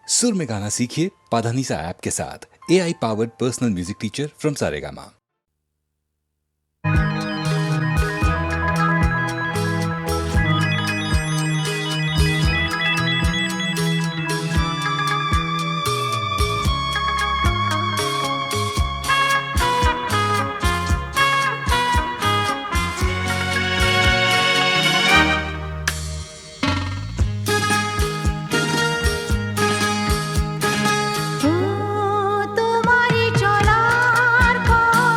सुर में गाना सीखिए पाधानीसा ऐप के साथ। AI powered personal music teacher from Saregama. তোমারি চলার পথ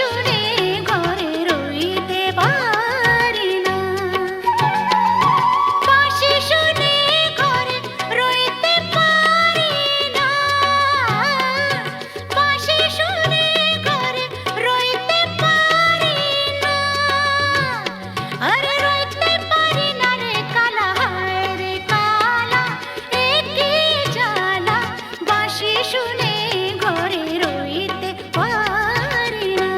শুনে ঘরে রইতে পারি না, বাঁশি শুনে ঘরে রইতে পারি না, বাঁশি শুনে ঘরে রইতে পারি না, আরে রইতে পারি না রে কালা, হায় রে কালা, এ কি জ্বালা, বাঁশি শুনে ঘরে রইতে পারি না,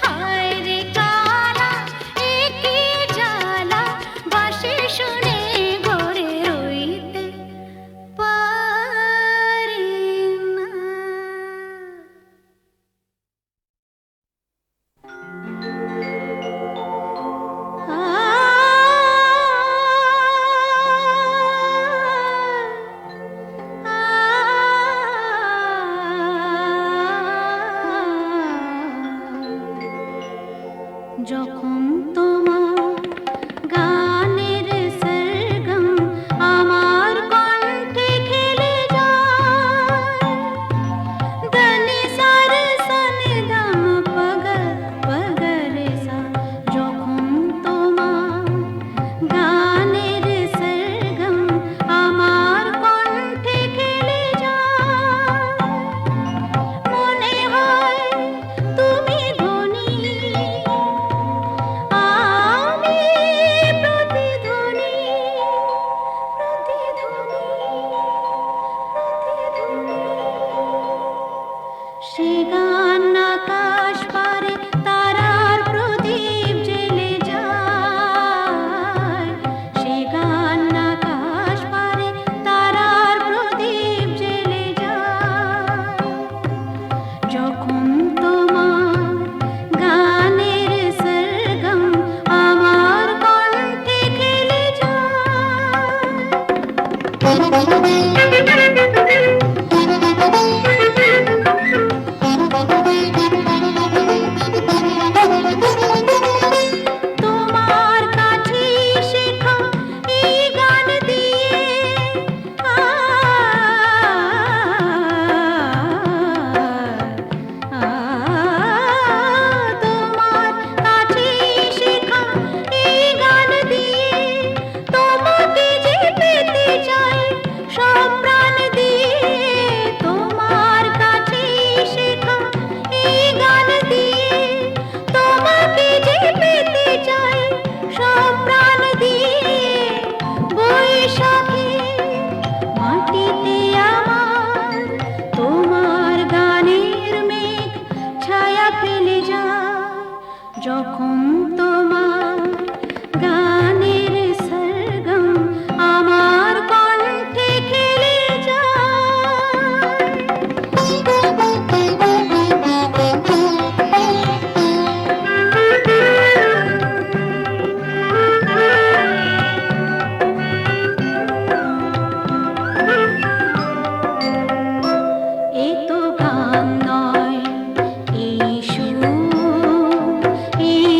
হায় রে কালা, এ কি জ্বালা, বাঁশি শুনে ঘরে রইতে পারি না। যখন তোমার গানের সরগম আমার কণ্ঠে খেলে যায়, দনি সার সনে দম পগ পগরে সা, যখন তোমার গানের সরগম আমার কণ্ঠে খেলে যায়, মনে হয় তুমি ধনী, আমি প্রতিধ্বনি, প্রতিধ্বনি, প্রতিধ্বনি। সে গান আকাশ পারে তারার প্রদীপ জ্বেলে যায়, সে গান আকাশ পারে তারার প্রদীপ জ্বেলে যায়, যখন তোমার গানের সরগম আমার কণ্ঠে খেলে তোমার কাছে শেখা এই গান দিয়ে, তোমার কাছে শেখা এই গান দিয়ে, তোমাকে যে পেতে চাই সব প্রাণ দিয়ে, তোমার কাছে শেখা এই গান দিয়ে, তোমাকে যে পেতে চাই সব প্রাণ দিয়ে, বৈশাখী মাটিতে আমার তোমার গানের মেঘ ছায়া ফেলে যায়, যখন তোমার গানের সরগম আমার কণ্ঠে খেলে এ তো গান নয়, এই সুর, এই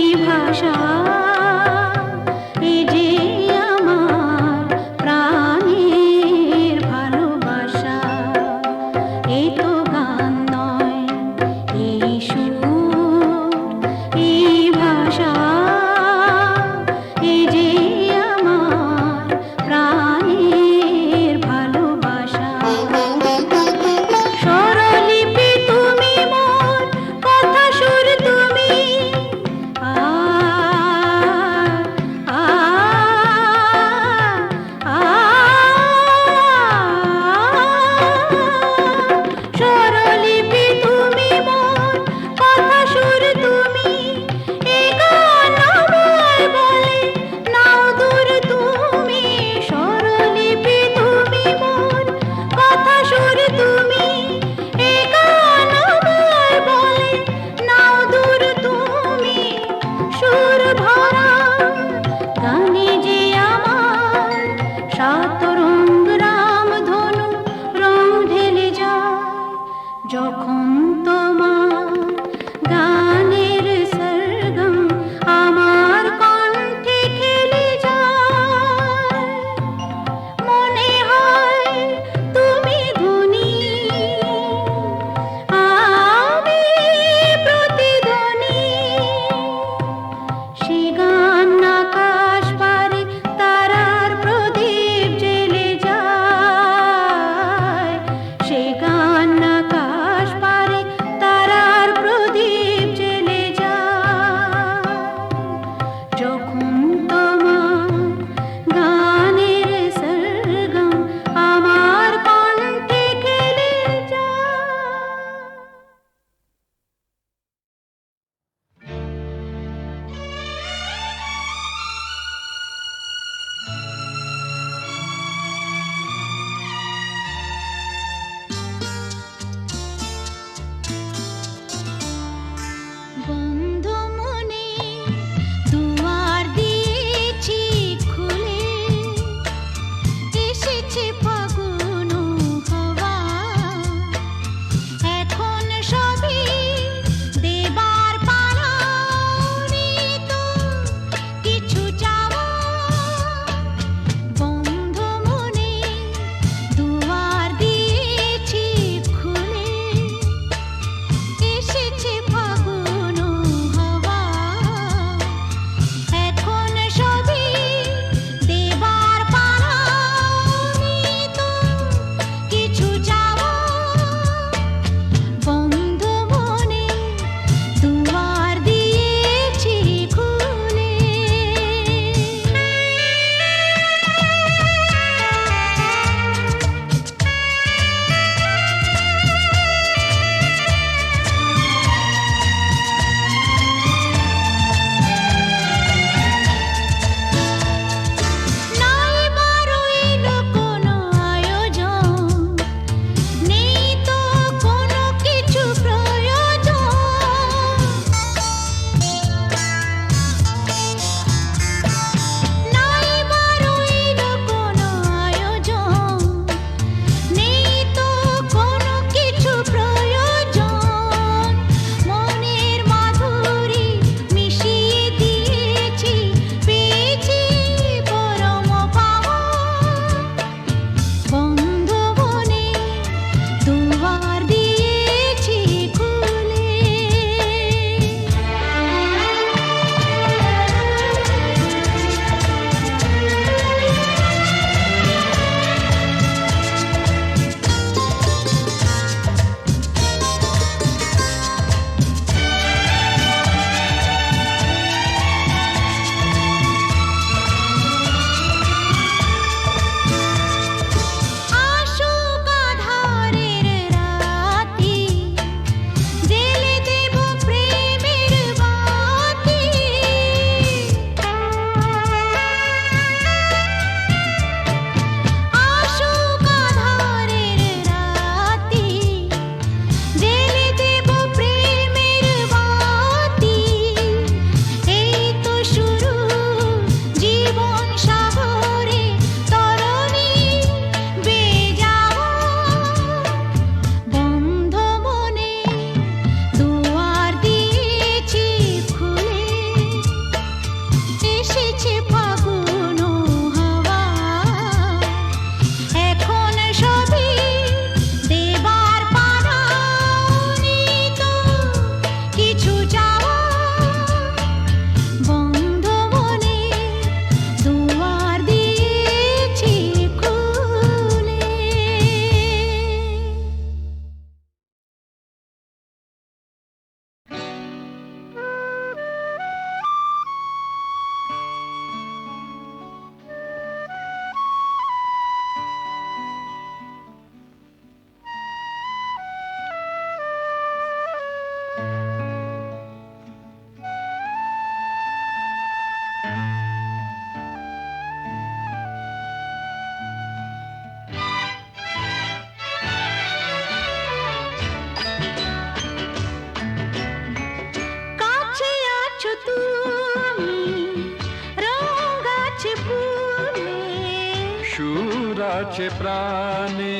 আছে প্রাণে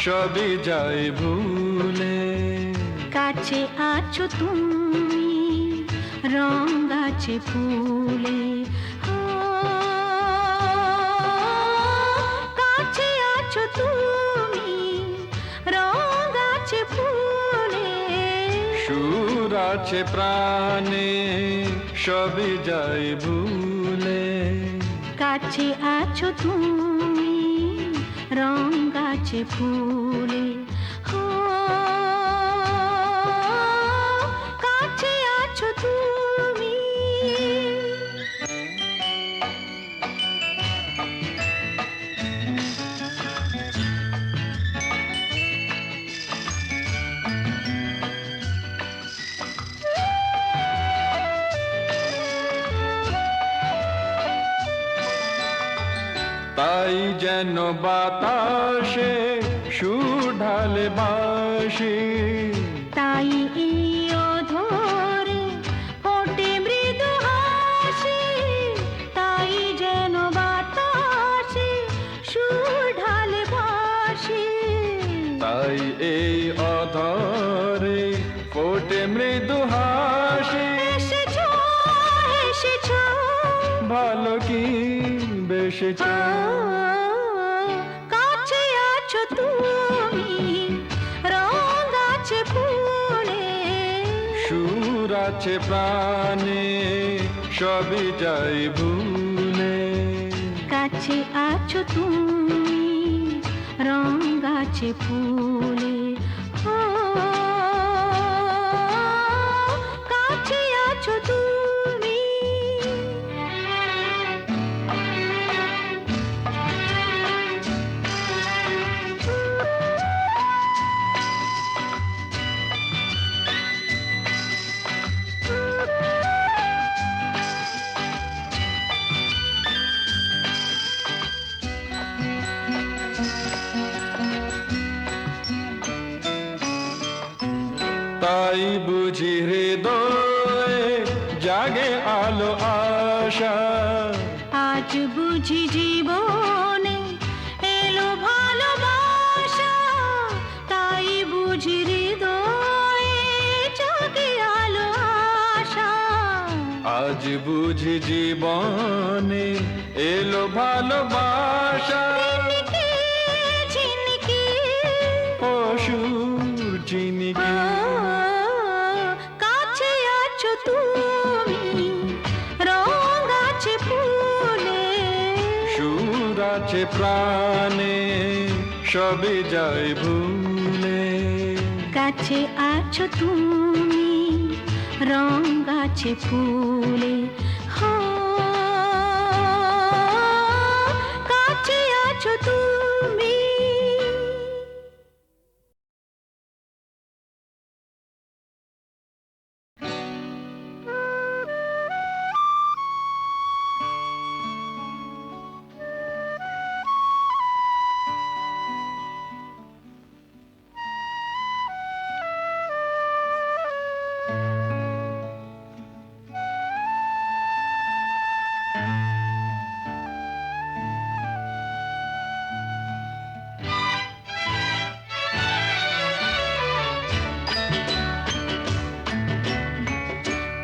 সবই যায় ভুলে, কাছে আছো তুমি রং গাছে ফুলে, ও, কাছে আছো তুমি রং গাছে ফুলে, সুর আছে প্রাণে সবই যায় ভুলে, কাছে আছো তুমি রং গাছে ফুলে, ও, কাছে আছো তুমি। তাই যেন বাতাসে সুর ঢালে বাঁশি, তাই এই অধরে ফোটে মৃদু হাসি, তাই যেন বাতাসে সুর ঢালে বাঁশি, তাই এই অধরে ফোটে মৃদু হাসি। এসেছো এসেছো ভালো কি বেশেছ, কাছে আছো তুমি রং গাছে ফুলে, সুর আছে প্রাণে সবই যায় ভুলে, কাছে আছো তুমি রং গাছে ফুলে, ও, কাছে আছো তুমি। তাই বুঝি হৃদয়ে জাগে আলো আশা, আজ বুঝি জীবনে এলো ভালোবাসা, তাই বুঝি হৃদয়ে জাগে আলো আশা, আজ বুঝি জীবনে এলো ভালোবাসা। ঝিনিকি ঝিনিকি অসুর চিনিকি কাছে আছো তুমি রং গাছে ফুলে, সুর আছে প্রাণে সবই যায় ভুলে, কাছে আছো তুমি রং গাছে ফুলে, হো, কাছে আছো তুমি।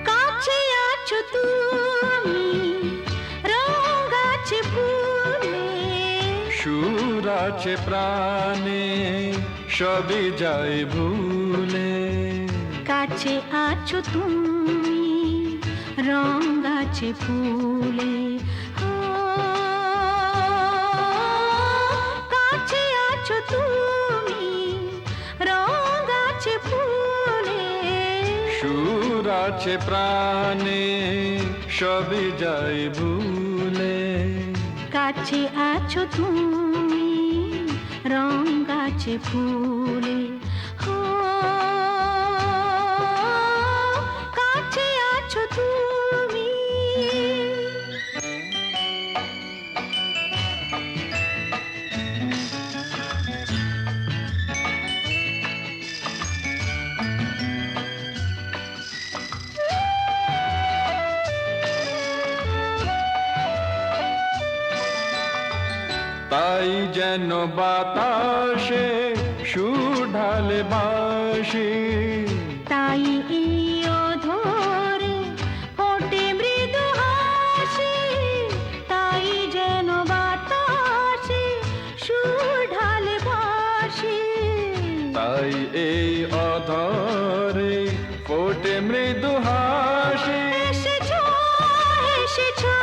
কাছে আছো তুমি রং গাছে ফুলে, সুর আছে প্রাণে সবই যায় ভুলে, কাছে আছো তুমি রং গাছে ফুলে, ও, কাছে আছো তুমি রং গাছে ফুলে, সুর আছে প্রাণে সবই যায় ভুলে, কাছে আছো তুমি রং গাছে ফুলে, ও, কাছে আছো তুমি। তাই যেন বাতাসে সুর ঢালে বাঁশি, তাই এই অধরে ফোটে মৃদু হাসি, তাই যেন বাতাসে সুর ঢালে বাঁশি। তাই এই অধরে ফোটে মৃদু হাসি। এসেছো এসেছো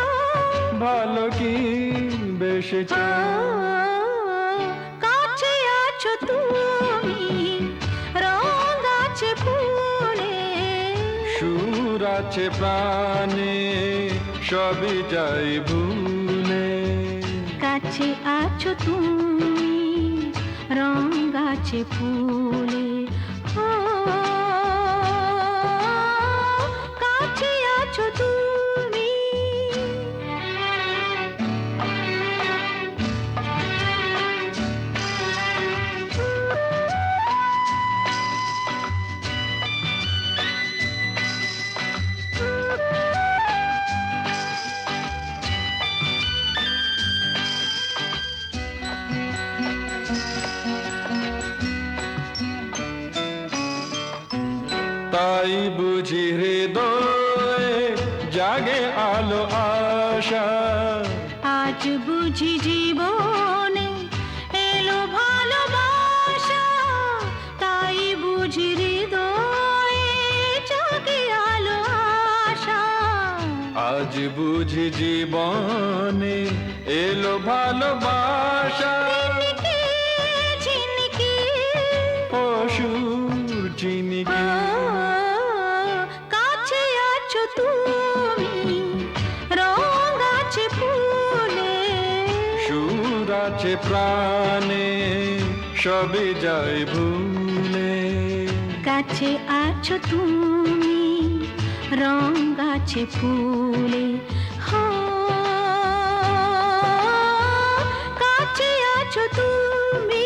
ভালো কি বেশেছ, কাছে আছো তুমি, রং আছে ফুলে, সুর আছে প্রাণে সবই যাই ভুলে। কাছে আছো তুমি, রং আছে ফুলে, ও কাছে আছো তুমি। তাই বুঝি হৃদয়ে জাগে আলো আশা, আজ বুঝি জীবনে এলো ভালোবাসা, তাই বুঝি হৃদয়ে জাগে আলো আশা। আজ বুঝি জীবনে এলো ভালোবাসা। ঝিনিকি ঝিনিকি অসুর চিনিকি, কাছে আছো তুমি, রং আছে ফুলে, সুর আছে প্রাণে সবই যায় ভুলে। কাছে আছো তুমি, রং আছে ফুলে, হো কাছে আছো তুমি।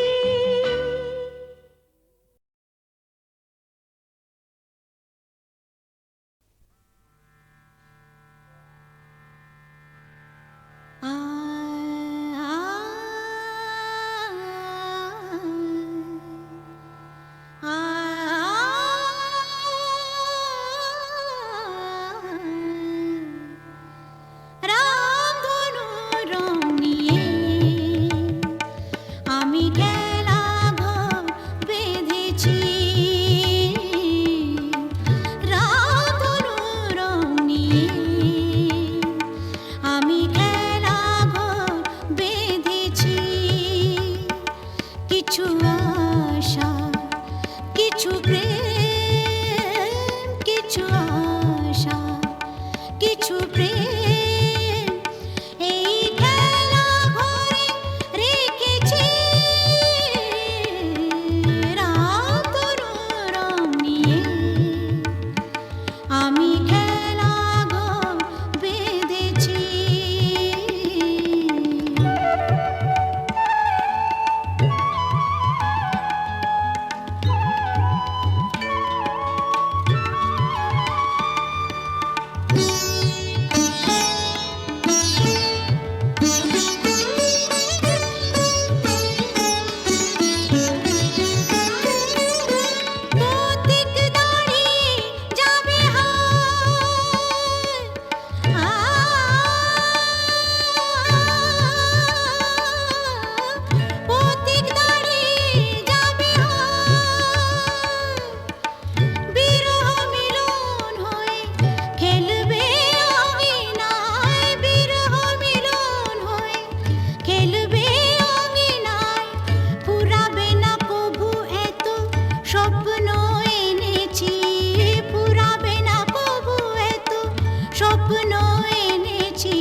রামধনু রং নিয়ে আমি খেলা ঘর বেঁধেছি, রামধনু রং নিয়ে আমি খেলা ঘর বেঁধেছি। কিছু আশা কিছু প্রেম, কিছু আশা কিছু প্রেম, এই খেলা ঘরে রেখেছি, রামধনু রং নিয়ে আমি খেলা ঘর বেঁধেছি। পথিক দাঁড়িয়ে যাবে পথিক দাঁড়িয়ে যাবে বিরহ মিলন হয়ে খেলবে অঙ্গিনায়, বিরহ মিলন হয়ে খেলবে অঙ্গিনায়, ফুরাবে না কভু এত স্বপ্ন এনেছি, ফুরাবে না কভু এত স্বপ্ন এনেছি,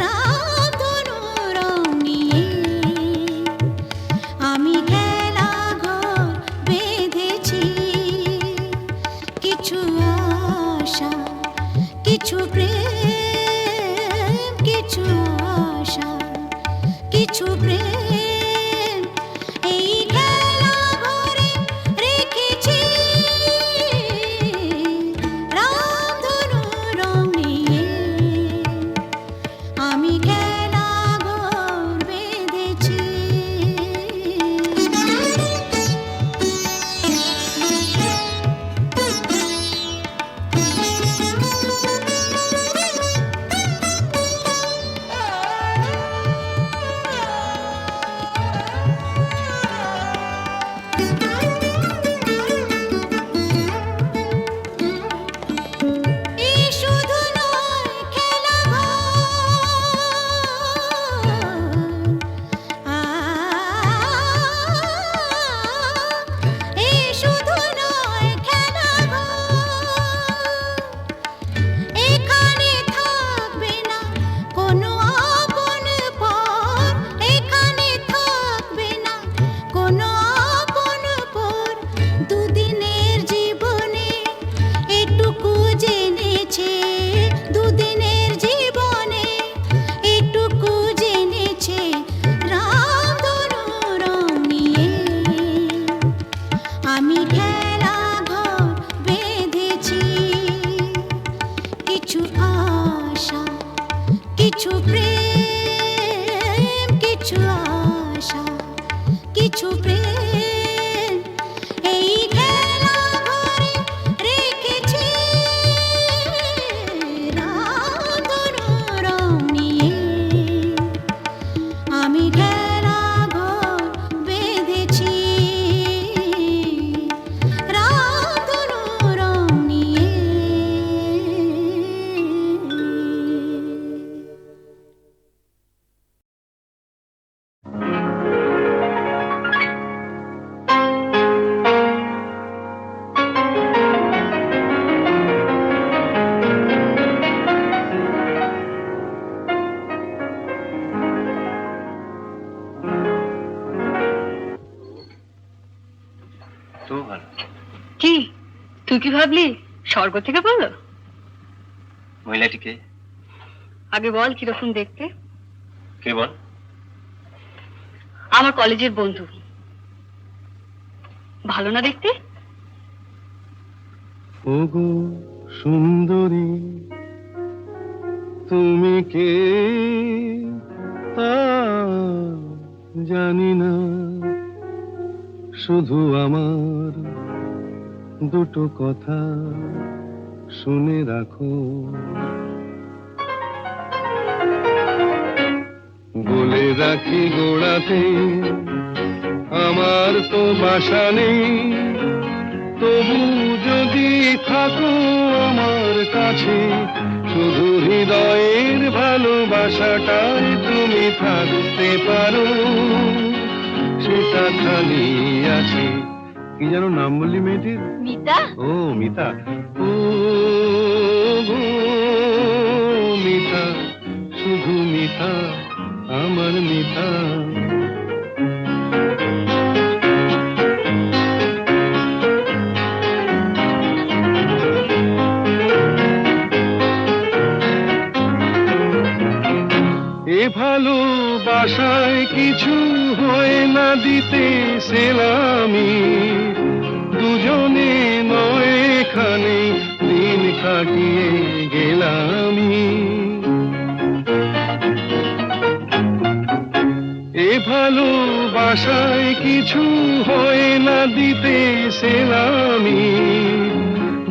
রামধনু রং নিয়ে আমি খেলা ঘর বেঁধেছি। কিছু আশা কিছু প্রেম, কিছু আশা কিছু প্রেম, এই খেলা ঘরে রেখেছি, রামধনু রং নিয়ে আমি খেলা ঘর বেঁধেছি। কি ভাবলি স্বর্গ থেকে বললো? মহিলাটিকে আগে বল কিরকম দেখতে। কে বল? আমার কলেজের বন্ধু। ভালো না দেখতে? ওগো সুন্দরী, তুমি কে তা জানি না, শুধু আমার দুটো কথা শুনে রাখো। বলে রাখি গোড়াতে আমার তো বাসা নেই, তবু যদি থাকো আমার কাছে, শুধু হৃদয়ের ভালোবাসাটাই তুমি থাকতে পারো, সেটা খালি আছে। কি যেন নাম বললি মেয়েটির? মিতা। ও মিতা। ও গো মিতা, শুধু মিতা, আমার মিতা। এ ভালোবাসায় কিছু হয় না দিতে সেলামি, দুজনে নয় এখানে দিন কাটিয়ে গেলামি। এ ভালোবাসায় কিছু হয় না দিতে সেলামি,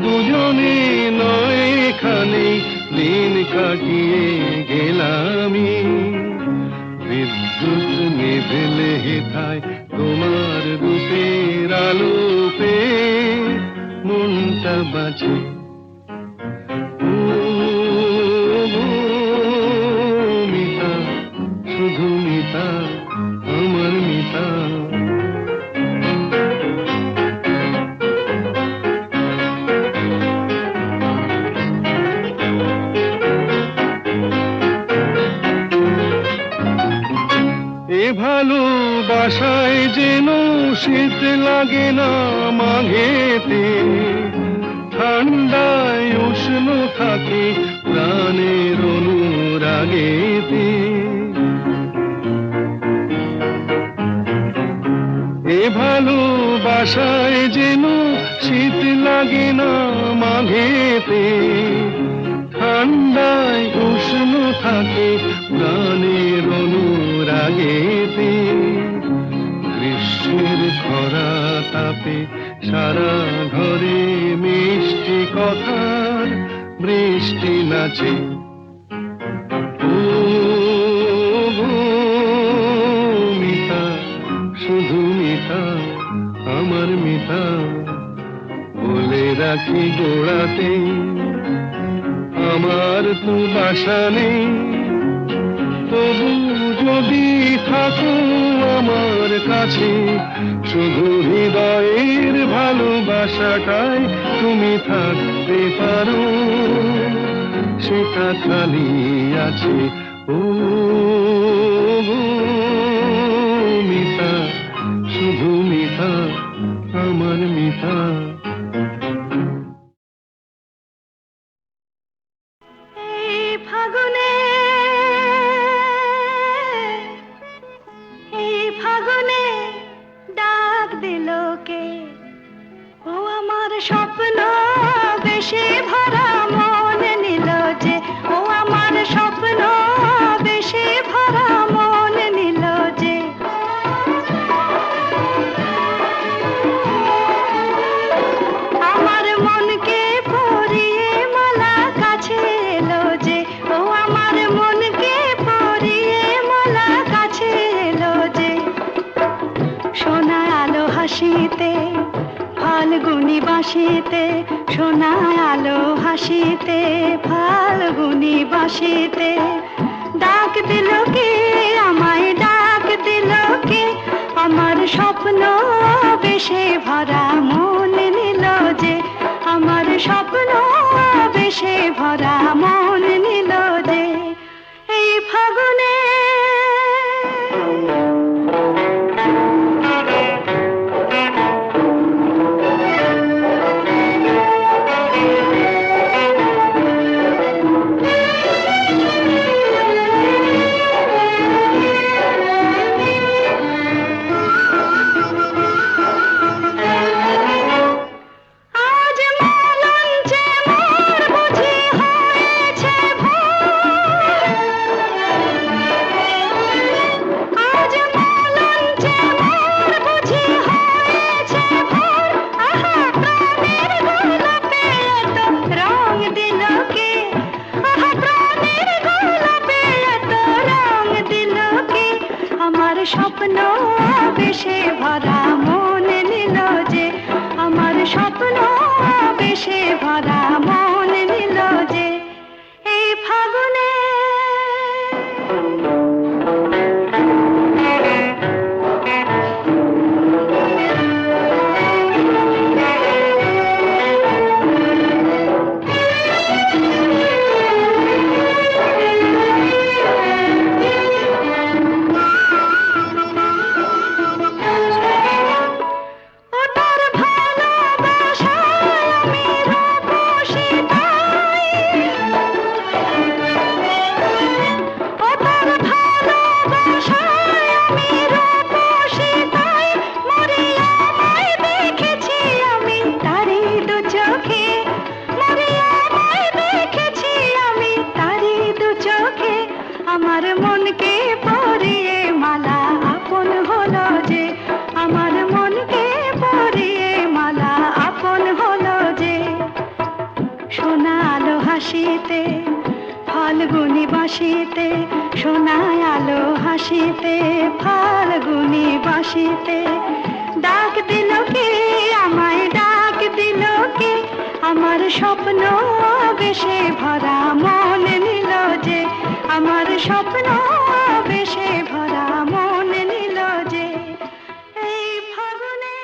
দুজনে নয় এখানে দিন কাটিয়ে গেলামি। বিদ্যুৎ নিভেলে হেথায় তোমার রূপের আলো পেয়ে মনটা বাঁচে। ও গো মিতা, শুধু মিতা, আমার মিতা। এ ভালোবাসায় যেন শীত লাগে না মাঘেতে, ঠান্ডায় উষ্ণ থাকে প্রাণের অনুরাগেতে। এ ভালোবাসায় যেন শীত লাগে না মাঘেতে, ঠান্ডায় উষ্ণ থাকে প্রাণের অনুরাগেতে। গ্রীষ্মের খরা তাপে সারা ঘরে মিষ্টি কথার বৃষ্টি নাচে। ও গো মিতা, শুধু মিতা, আমার মিতা। বলে রাখি গোড়াতে আমার তো বাসা নেই, তবু যদি থাকো আমার কাছে, শুধু হৃদয়ের ভালোবাসাটাই তুমি থাকতে পারো, সেটা খালি আছে। ও গো মিতা, শুধু মিতা, আমার মিতা। এই ফাগুনে, এই ফাগুনে ডাক দিল কে? ও আমার স্বপ্ন বেশি ভরা মন নিল যে, ও আমার স্বপ্ন বেশি ভরা মন নিল যে। আমার মনকে পরিয়ে মালা কাছে এলো যে, ও আমার মনকে পরিয়ে মালা কাছে এলো যে। সোনা আলো হাসিতে ফাল্গুনি বাঁশিতে, সোনা আলো হাসিতে ফাল্গুনি বাঁশিতে, ডাক দিল কে আমায়, ডাক দিল কে? আমার স্বপ্ন বেশে ভরা মন নিল যে, আমার স্বপ্ন বেশে ভরা মন নিল যে। এই ফাগুনে সোনা আলো হাসিতে, ফাল্গুনি বাঁশিতে, সোনা আলো হাসিতে, ফাল্গুনি বাঁশিতে। ডাক দিল কে আমায়, ডাক দিল কে, আমার স্বপ্ন বেশে ভরা মন নিল যে, আমার স্বপ্ন বেশে ভরা মন নিল যে এই ফাগুনে।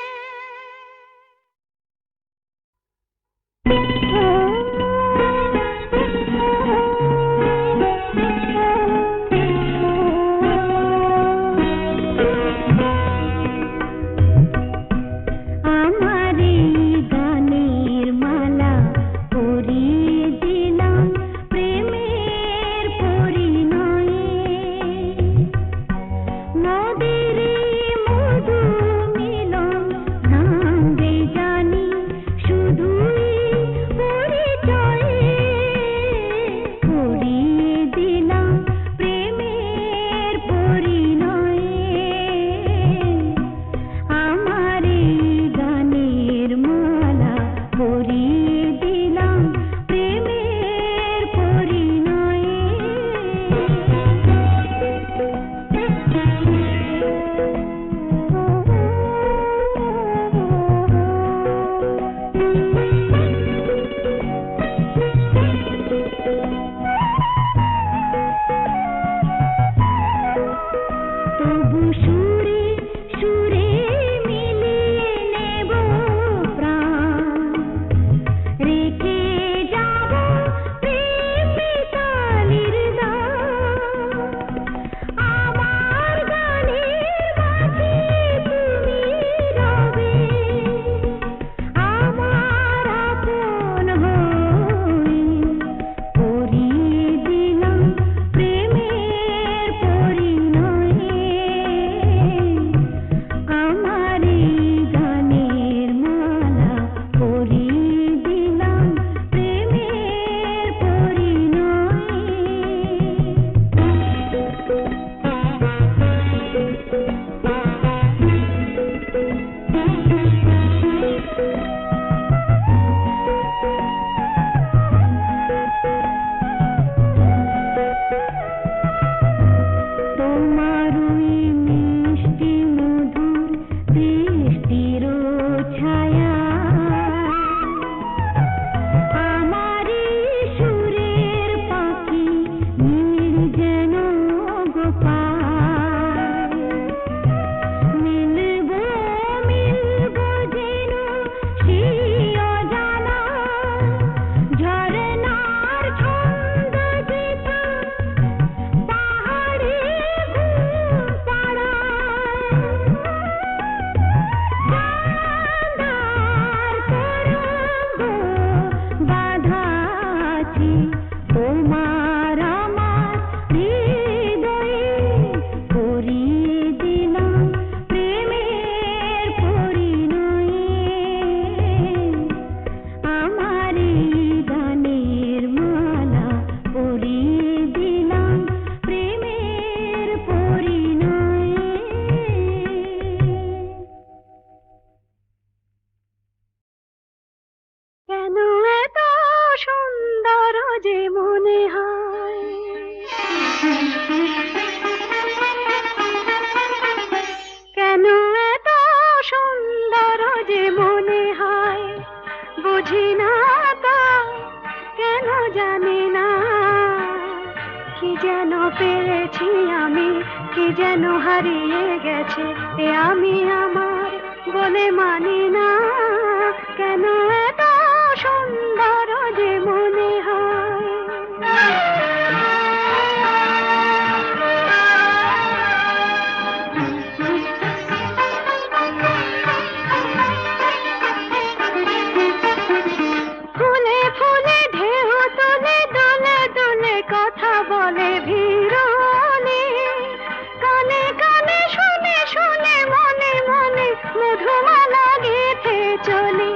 শুনে শুনে মনে মনে মধুমালা গেথে চলে।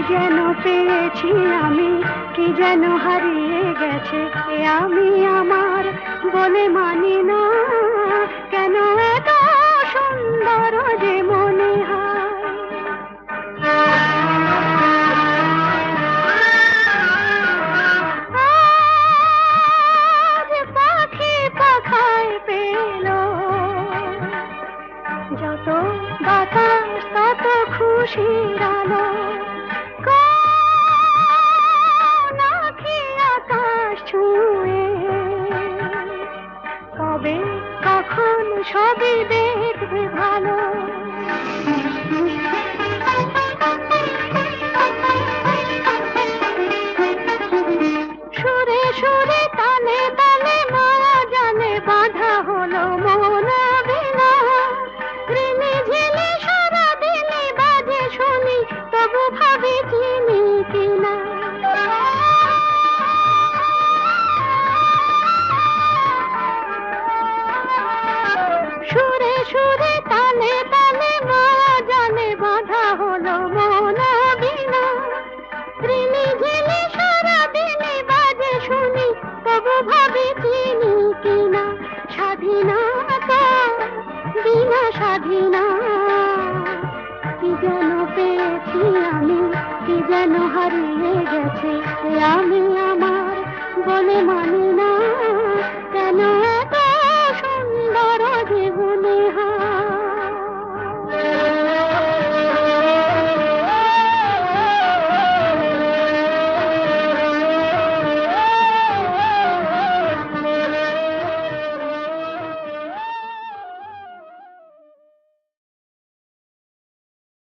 যেন পেয়েছি আমি, কি যেন হারিয়ে গেছে এ আমি আমার বলে মানি না। কেন এত সুন্দর যে মনে হয়। আজ পাখি পাখায় পেল, যত বাতাস তত খুশির আলো। কোন আঁখি আকাশ ছুঁয়ে, কবে কখন সবই দেখবে ভালো। সুরে সুরে তালে তালে মায়া জালে বাঁধা হলো মন বিনা। ঋণে ঝিলে সারা দিনে বাজে শুনি, তবু ভাবি চিনি কিনা। সুরে সুরে তালে তালে মায়া জালে বাঁধা হলো মন বিনা। ঋণে ঝিলে সারা দিনে বাজে শুনি, তবু ভাবি চিনি কিনা। স্বাধীনতা বিনা স্বাধীনা, কি যেন পেয়েছি আমি, কি যেন হারিয়ে গেছে এ আমি আমার বলে মানি না।